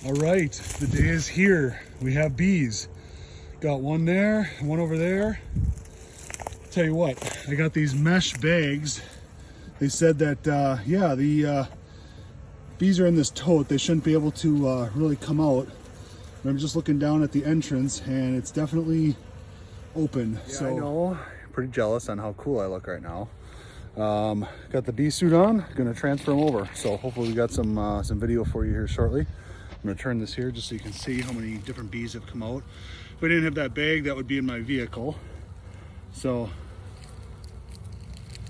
All right, the day is here. We have bees. Got one there, one over there. Tell you what, I got these mesh bags. They said that, yeah, the bees are in this tote. They shouldn't be able to really come out. But I'm just looking down at the entrance and it's definitely open. Yeah, so I know. Pretty jealous on how cool I look right now. Got the bee suit on, gonna transfer them over. So hopefully we got some video for you here shortly. I'm gonna turn this here just so you can see how many different bees have come out. If I didn't have that bag, that would be in my vehicle. So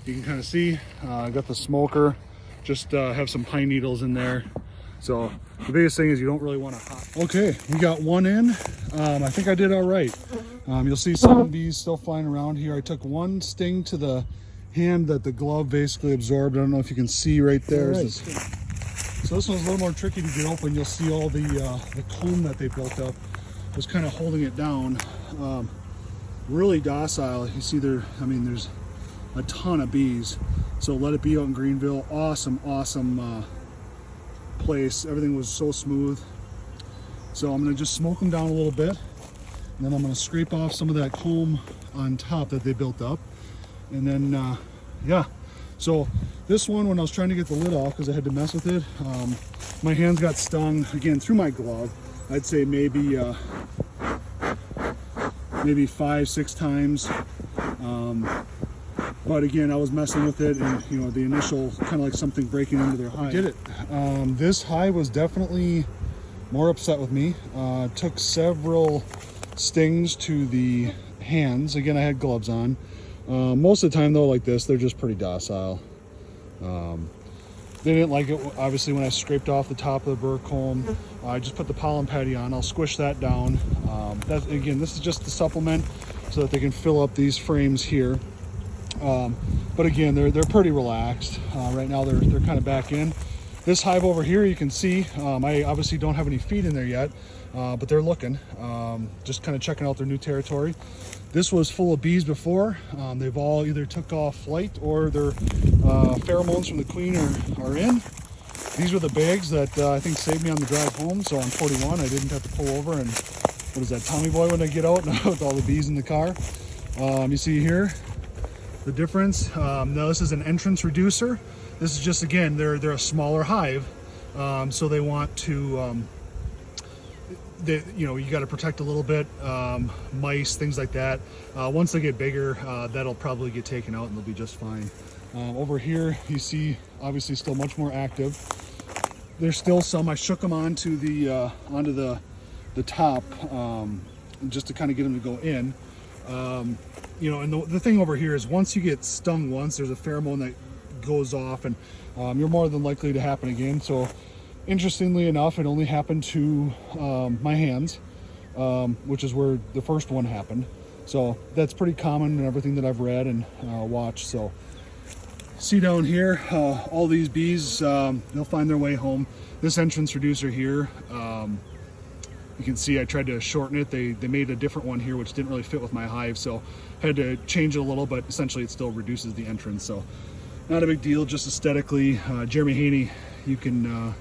you can kind of see, I got the smoker, just have some pine needles in there. So the biggest thing is you don't really want to hot. Okay, we got one in. I think I did all right. You'll see some bees still flying around here. I took one sting to the hand that the glove basically absorbed. I don't know if you can see right there. Right. So this one's a little more tricky to get open. You'll see all the comb that they built up was kind of holding it down. Really docile. You see there, I mean, there's a ton of bees. So let it be out in Greenville. Awesome, awesome place. Everything was so smooth. So I'm gonna just smoke them down a little bit, and then I'm gonna scrape off some of that comb on top that they built up. And then, yeah. So this one, when I was trying to get the lid off because I had to mess with it, my hands got stung again through my glove. I'd say maybe 5-6 times. But again, I was messing with it, and you know, the initial kind of like something breaking into their hive. Did it. This hive was definitely more upset with me. Took several stings to the hands. Again, I had gloves on. Most of the time though, like this, they're just pretty docile. They didn't like it, obviously, when I scraped off the top of the burr comb. I just put the pollen patty on. I'll squish that down. Again, this is just the supplement so that they can fill up these frames here. But again, they're pretty relaxed. Right now they're kind of back in. This hive over here, you can see, I obviously don't have any feed in there yet, but they're looking, just kind of checking out their new territory. This was full of bees before. They've all either took off flight or their pheromones from the queen are in. These were the bags that I think saved me on the drive home. So on 41, I didn't have to pull over and, what is that, Tommy Boy when I get out with all the bees in the car. You see here the difference. Now this is an entrance reducer. This is just, again, they're a smaller hive, so they want to, you know, you got to protect a little bit, mice, things like that. Once they get bigger, that'll probably get taken out and they'll be just fine. Over here, you see, obviously still much more active. There's still some. I shook them onto the top, just to kind of get them to go in. You know, and the thing over here is once you get stung once, there's a pheromone that goes off, and you're more than likely to happen again. So interestingly enough, it only happened to my hands, which is where the first one happened. So that's pretty common in everything that I've read and watched. So see down here, all these bees, they'll find their way home. This entrance reducer here, you can see I tried to shorten it. They made a different one here which didn't really fit with my hive, so had to change it a little, but essentially it still reduces the entrance. So not a big deal, just aesthetically. Jeremy Haney, you can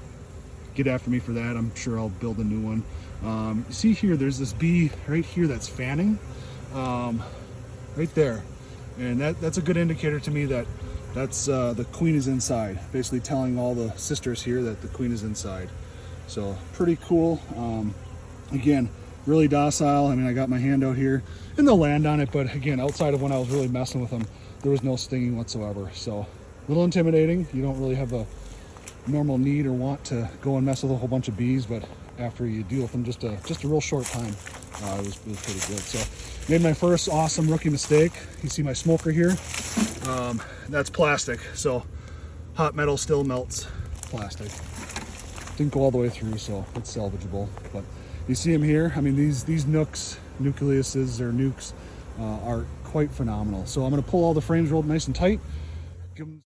get after me for that. I'm sure I'll build a new one. You see here, there's this bee right here that's fanning, right there. And that's a good indicator to me that that's the queen is inside, basically telling all the sisters here that the queen is inside. So pretty cool. Again, really docile. I mean, I got my hand out here and they'll land on it, but again, outside of when I was really messing with them, there was no stinging whatsoever. So a little intimidating. You don't really have a normal need or want to go and mess with a whole bunch of bees, but after you deal with them just a real short time, it was pretty good. So made my first awesome rookie mistake. You see my smoker here, that's plastic, so hot metal still melts plastic. Didn't go all the way through, so it's salvageable. But you see them here. I mean, these Nucs, nucleuses or nukes, are quite phenomenal. So I'm going to pull all the frames rolled nice and tight, give them